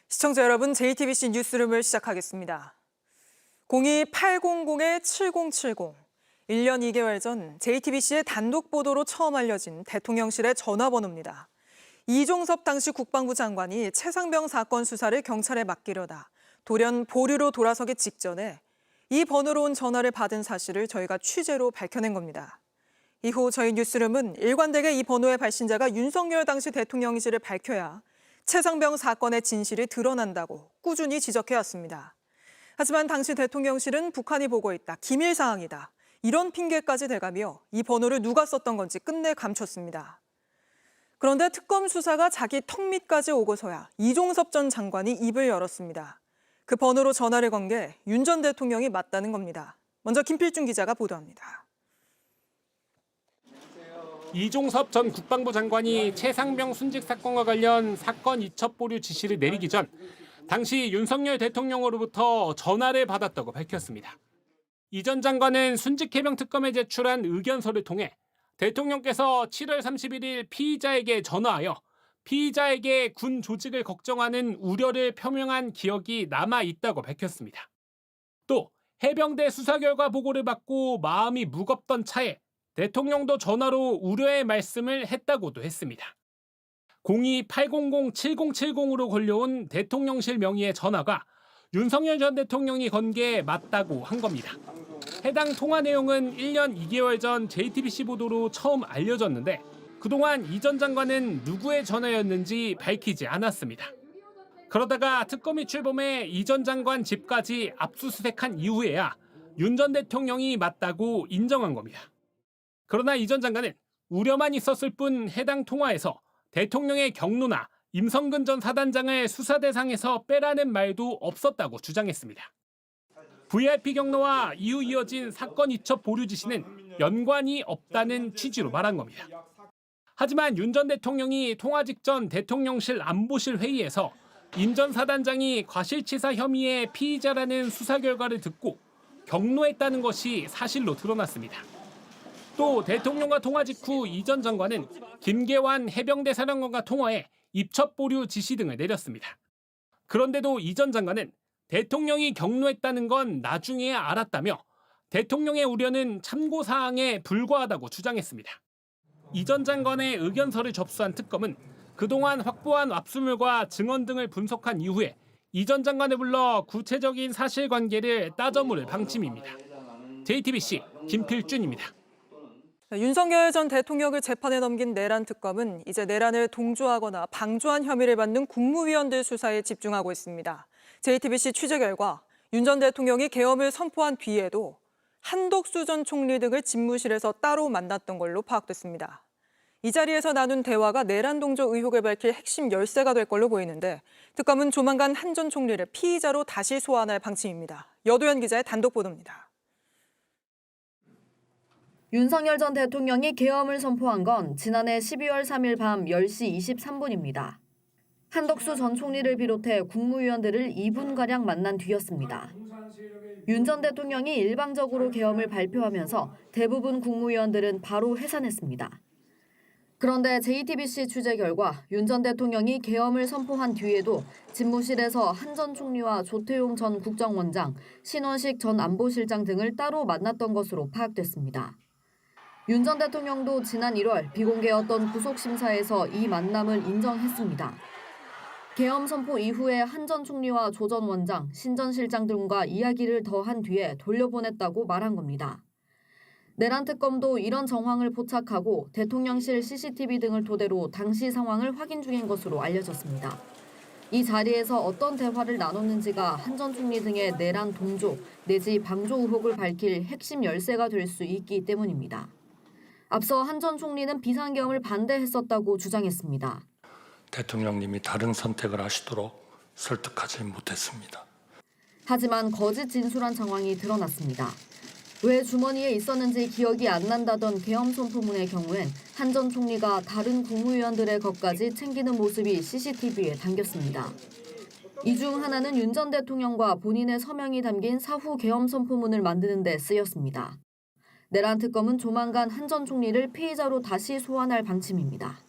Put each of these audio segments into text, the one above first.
시청자 여러분, JTBC 뉴스룸을 시작하겠습니다. 02800-7070. 1년 2개월 전 JTBC의 단독 보도로 처음 알려진 대통령실의 전화번호입니다. 이종섭 당시 국방부 장관이 최상병 사건 수사를 경찰에 맡기려다 돌연 보류로 돌아서기 직전에 이 번호로 온 전화를 받은 사실을 저희가 취재로 밝혀낸 겁니다. 이후 저희 뉴스룸은 일관되게 이 번호의 발신자가 윤석열 당시 대통령실을 밝혀야 최상병 사건의 진실이 드러난다고 꾸준히 지적해왔습니다. 하지만 당시 대통령실은 북한이 보고 있다, 기밀 사항이다, 이런 핑계까지 대가며 이 번호를 누가 썼던 건지 끝내 감췄습니다. 그런데 특검 수사가 자기 턱 밑까지 오고서야 이종섭 전 장관이 입을 열었습니다. 그 번호로 전화를 건 게 윤 전 대통령이 맞다는 겁니다. 먼저 김필중 기자가 보도합니다. 이종섭 전 국방부 장관이 최상병 순직 사건과 관련 사건 이첩 보류 지시를 내리기 전 당시 윤석열 대통령으로부터 전화를 받았다고 밝혔습니다. 이 전 장관은 순직 해병 특검에 제출한 의견서를 통해 대통령께서 7월 31일 피의자에게 전화하여 피의자에게 군 조직을 걱정하는 우려를 표명한 기억이 남아 있다고 밝혔습니다. 또 해병대 수사 결과 보고를 받고 마음이 무겁던 차에 대통령도 전화로 우려의 말씀을 했다고도 했습니다. 02-800-7070으로 걸려온 대통령실 명의의 전화가 윤석열 전 대통령이 건 게 맞다고 한 겁니다. 해당 통화 내용은 1년 2개월 전 JTBC 보도로 처음 알려졌는데 그동안 이 전 장관은 누구의 전화였는지 밝히지 않았습니다. 그러다가 특검이 출범해 이 전 장관 집까지 압수수색한 이후에야 윤 전 대통령이 맞다고 인정한 겁니다. 그러나 이 전 장관은 우려만 있었을 뿐 해당 통화에서 대통령의 경로나 임성근 전 사단장을 수사 대상에서 빼라는 말도 없었다고 주장했습니다. VIP 경로와 이후 이어진 사건 이첩 보류 지시는 연관이 없다는 취지로 말한 겁니다. 하지만 윤 전 대통령이 통화 직전 대통령실 안보실 회의에서 임 전 사단장이 과실치사 혐의의 피의자라는 수사 결과를 듣고 경로했다는 것이 사실로 드러났습니다. 또 대통령과 통화 직후 이 전 장관은 김계환 해병대 사령관과 통화해 입첩 보류 지시 등을 내렸습니다. 그런데도 이 전 장관은 대통령이 경로했다는 건 나중에야 알았다며 대통령의 우려는 참고사항에 불과하다고 주장했습니다. 이 전 장관의 의견서를 접수한 특검은 그동안 확보한 압수물과 증언 등을 분석한 이후에 이 전 장관을 불러 구체적인 사실관계를 따져 물을 방침입니다. JTBC 김필준입니다. 윤석열 전 대통령을 재판에 넘긴 내란 특검은 이제 내란을 동조하거나 방조한 혐의를 받는 국무위원들 수사에 집중하고 있습니다. JTBC 취재 결과 윤 전 대통령이 계엄을 선포한 뒤에도 한덕수 전 총리 등을 집무실에서 따로 만났던 걸로 파악됐습니다. 이 자리에서 나눈 대화가 내란 동조 의혹을 밝힐 핵심 열쇠가 될 걸로 보이는데 특검은 조만간 한 전 총리를 피의자로 다시 소환할 방침입니다. 여도현 기자의 단독 보도입니다. 윤석열 전 대통령이 계엄을 선포한 건 지난해 12월 3일 밤 10시 23분입니다. 한덕수 전 총리를 비롯해 국무위원들을 2분가량 만난 뒤였습니다. 윤 전 대통령이 일방적으로 계엄을 발표하면서 대부분 국무위원들은 바로 해산했습니다. 그런데 JTBC 취재 결과 윤 전 대통령이 계엄을 선포한 뒤에도 집무실에서 한 전 총리와 조태용 전 국정원장, 신원식 전 안보실장 등을 따로 만났던 것으로 파악됐습니다. 윤 전 대통령도 지난 1월 비공개였던 구속심사에서 이 만남을 인정했습니다. 계엄 선포 이후에 한 전 총리와 조 전 원장, 신 전 실장 등과 이야기를 더한 뒤에 돌려보냈다고 말한 겁니다. 내란 특검도 이런 정황을 포착하고 대통령실 CCTV 등을 토대로 당시 상황을 확인 중인 것으로 알려졌습니다. 이 자리에서 어떤 대화를 나눴는지가 한 전 총리 등의 내란 동조 내지 방조 의혹을 밝힐 핵심 열쇠가 될 수 있기 때문입니다. 앞서 한 전 총리는 비상계엄을 반대했었다고 주장했습니다. 대통령님이 다른 선택을 하시도록 설득하지 못했습니다. 하지만 거짓 진술한 정황이 드러났습니다. 왜 주머니에 있었는지 기억이 안 난다던 계엄 선포문의 경우엔 한 전 총리가 다른 국무위원들의 것까지 챙기는 모습이 CCTV에 담겼습니다. 이 중 하나는 윤 전 대통령과 본인의 서명이 담긴 사후 계엄 선포문을 만드는 데 쓰였습니다. 내란 특검은 조만간 한 전 총리를 피의자로 다시 소환할 방침입니다.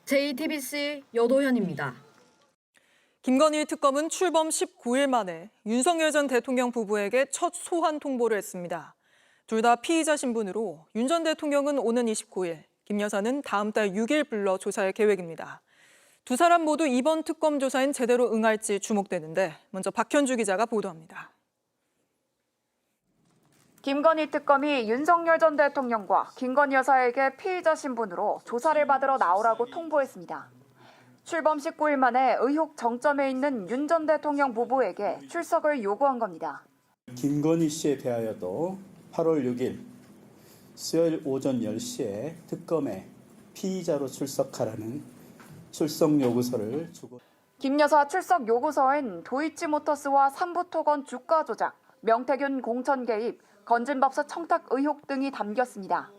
JTBC 여도현입니다. 김건희 특검은 출범 19일 만에 윤석열 전 대통령 부부에게 첫 소환 통보를 했습니다. 둘 다 피의자 신분으로 윤 전 대통령은 오는 29일, 김 여사는 다음 달 6일 불러 조사할 계획입니다. 두 사람 모두 이번 특검 조사엔 제대로 응할지 주목되는데 먼저 박현주 기자가 보도합니다. 김건희 특검이 윤석열 전 대통령과 김건희 여사에게 피의자 신분으로 조사를 받으러 나오라고 통보했습니다. 출범 19일 만에 의혹 정점에 있는 윤 전 대통령 부부에게 출석을 요구한 겁니다. 김건희 씨에 대하여도 8월 6일 수요일 오전 10시에 특검에 피의자로 출석하라는 출석 요구서를 주고 김 여사 출석 요구서엔 도이치모터스와 삼부토건 주가 조작, 명태균 공천 개입, 건진법사 청탁 의혹 등이 담겼습니다.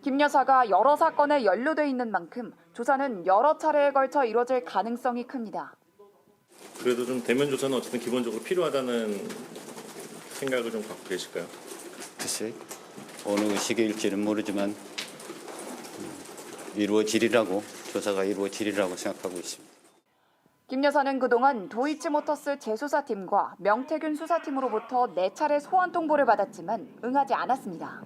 김 여사가 여러 사건에 연루돼 있는 만큼 조사는 여러 차례에 걸쳐 이뤄질 가능성이 큽니다. 그래도 좀 대면 조사는 어쨌든 기본적으로 필요하다는 생각을 좀 갖고 계실까요? 글쎄, 어느 시기일지는 모르지만 조사가 이루어지리라고 생각하고 있습니다. 김 여사는 그동안 도이치모터스 재수사팀과 명태균 수사팀으로부터 4차례 소환 통보를 받았지만 응하지 않았습니다.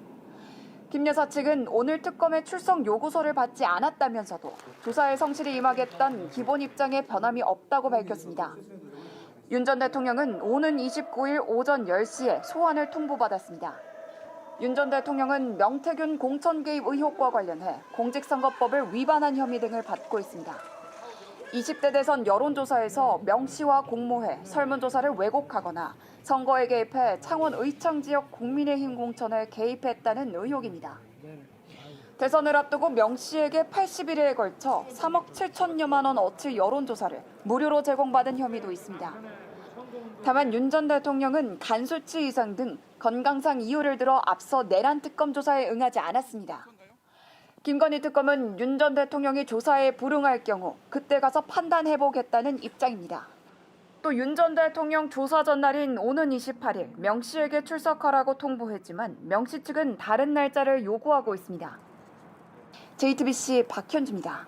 김 여사 측은 오늘 특검의 출석 요구서를 받지 않았다면서도 조사에 성실히 임하겠다는 기본 입장에 변함이 없다고 밝혔습니다. 윤 전 대통령은 오는 29일 오전 10시에 소환을 통보받았습니다. 윤 전 대통령은 명태균 공천 개입 의혹과 관련해 공직선거법을 위반한 혐의 등을 받고 있습니다. 20대 대선 여론조사에서 명 씨와 공모해 설문조사를 왜곡하거나 선거에 개입해 창원 의창 지역 국민의힘 공천에 개입했다는 의혹입니다. 대선을 앞두고 명 씨에게 80일에 걸쳐 3억 7천여만 원 어치 여론조사를 무료로 제공받은 혐의도 있습니다. 다만 윤 전 대통령은 간 수치 이상 등 건강상 이유를 들어 앞서 내란 특검 조사에 응하지 않았습니다. 김건희 특검은 윤 전 대통령이 조사에 불응할 경우 그때 가서 판단해보겠다는 입장입니다. 또 윤 전 대통령 조사 전날인 오는 28일 명 씨에게 출석하라고 통보했지만 명 씨 측은 다른 날짜를 요구하고 있습니다. JTBC 박현주입니다.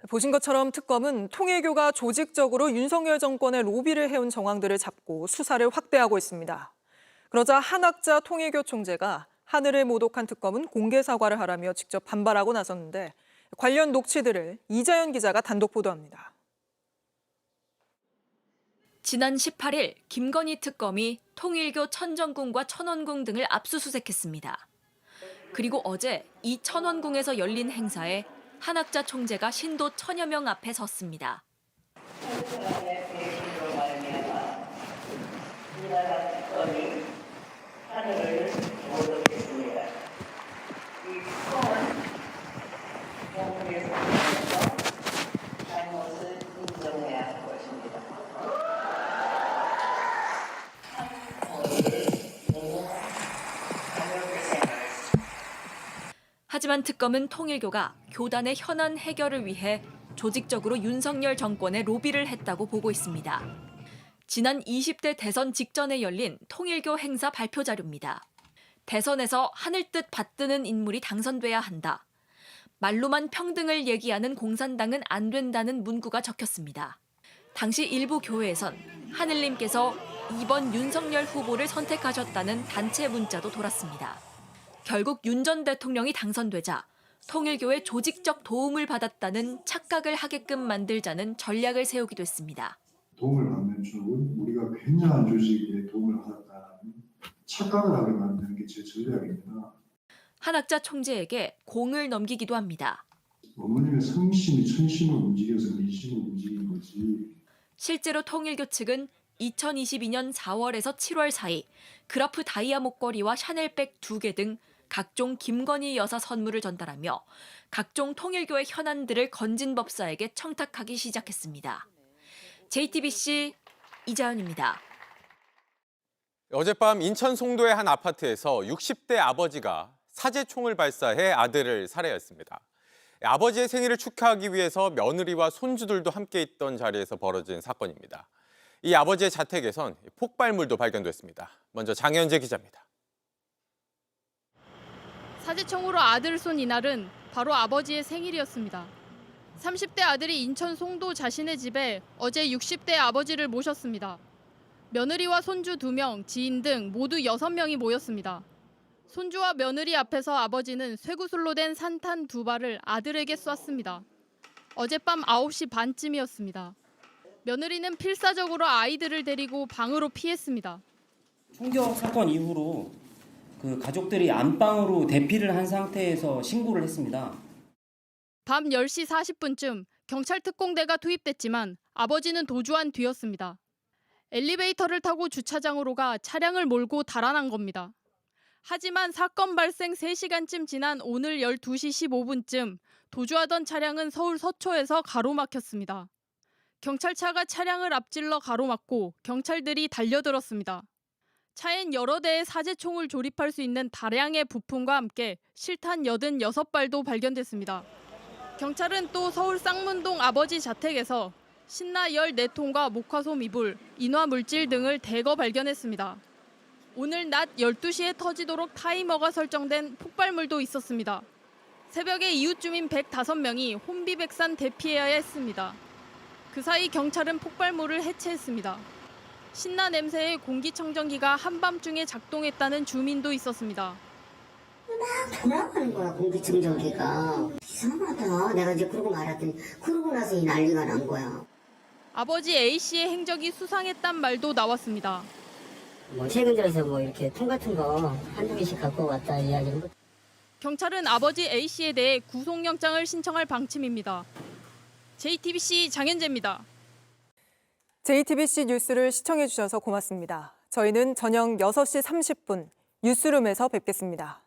보신 것처럼 특검은 통일교가 조직적으로 윤석열 정권의 로비를 해온 정황들을 잡고 수사를 확대하고 있습니다. 그러자 한학자 통일교 총재가 하늘을 모독한 특검은 공개 사과를 하라며 직접 반발하고 나섰는데 관련 녹취들을 이자연 기자가 단독 보도합니다. 지난 18일 김건희 특검이 통일교 천정궁과 천원궁 등을 압수수색했습니다. 그리고 어제 이 천원궁에서 열린 행사에 한학자 총재가 신도 1000여 명 앞에 섰습니다. 하지만 특검은 통일교가 교단의 현안 해결을 위해 조직적으로 윤석열 정권에 로비를 했다고 보고 있습니다. 지난 20대 대선 직전에 열린 통일교 행사 발표 자료입니다. 대선에서 하늘 뜻 받드는 인물이 당선돼야 한다. 말로만 평등을 얘기하는 공산당은 안 된다는 문구가 적혔습니다. 당시 일부 교회에선 하늘님께서 이번 윤석열 후보를 선택하셨다는 단체 문자도 돌았습니다. 결국 윤 전 대통령이 당선되자 통일교의 조직적 도움을 받았다는 착각을 하게끔 만들자는 전략을 세우기도 했습니다. 도움을 받는 쪽은 우리가 굉장한 조직에 도움을 받았다는 착각을 하게 만드는 게 제 전략입니다. 한학자 총재에게 공을 넘기기도 합니다. 어머님의 성심이 천심을 움직여서 민심을 움직이는 거지. 실제로 통일교 측은 2022년 4월에서 7월 사이 그라프 다이아 목걸이와 샤넬백 2개 등 각종 김건희 여사 선물을 전달하며 각종 통일교의 현안들을 건진법사에게 청탁하기 시작했습니다. JTBC 이자연입니다. 어젯밤 인천 송도의 한 아파트에서 60대 아버지가 사제총을 발사해 아들을 살해했습니다. 아버지의 생일을 축하하기 위해서 며느리와 손주들도 함께 있던 자리에서 벌어진 사건입니다. 이 아버지의 자택에선 폭발물도 발견됐습니다. 먼저 장현재 기자입니다. 사제총으로 아들을 쏜 이날은 바로 아버지의 생일이었습니다. 30대 아들이 인천 송도 자신의 집에 어제 60대 아버지를 모셨습니다. 며느리와 손주 2명, 지인 등 모두 6명이 모였습니다. 손주와 며느리 앞에서 아버지는 쇠구슬로 된 산탄 2발을 아들에게 쐈습니다. 어젯밤 9시 반쯤이었습니다. 며느리는 필사적으로 아이들을 데리고 방으로 피했습니다. 총격 사건 이후로 가족들이 안방으로 대피를 한 상태에서 신고를 했습니다. 밤 10시 40분쯤 경찰 특공대가 투입됐지만 아버지는 도주한 뒤였습니다. 엘리베이터를 타고 주차장으로 가 차량을 몰고 달아난 겁니다. 하지만 사건 발생 3시간쯤 지난 오늘 12시 15분쯤 도주하던 차량은 서울 서초에서 가로막혔습니다. 경찰차가 차량을 앞질러 가로막고 경찰들이 달려들었습니다. 차엔 여러 대의 사제총을 조립할 수 있는 다량의 부품과 함께 실탄 86발도 발견됐습니다. 경찰은 또 서울 쌍문동 아버지 자택에서 신나 14통과 목화솜 이불, 인화물질 등을 대거 발견했습니다. 오늘 낮 12시에 터지도록 타이머가 설정된 폭발물도 있었습니다. 새벽에 이웃 주민 105명이 혼비백산 대피해야 했습니다. 그 사이 경찰은 폭발물을 해체했습니다. 신나 냄새에 공기청정기가 한밤중에 작동했다는 주민도 있었습니다. 막 돌아가는 거야, 공기청정기가. 이상하다. 내가 이제 그러고 말았더니 그러고 나서 이 난리가 난 거야. 아버지 A씨의 행적이 수상했단 말도 나왔습니다. 최근 들어서 이렇게 통 같은 거 한두 개씩 갖고 왔다 이야기는 거. 경찰은 아버지 A씨에 대해 구속영장을 신청할 방침입니다. JTBC 장현재입니다. JTBC 뉴스를 시청해 주셔서 고맙습니다. 저희는 저녁 6시 30분 뉴스룸에서 뵙겠습니다.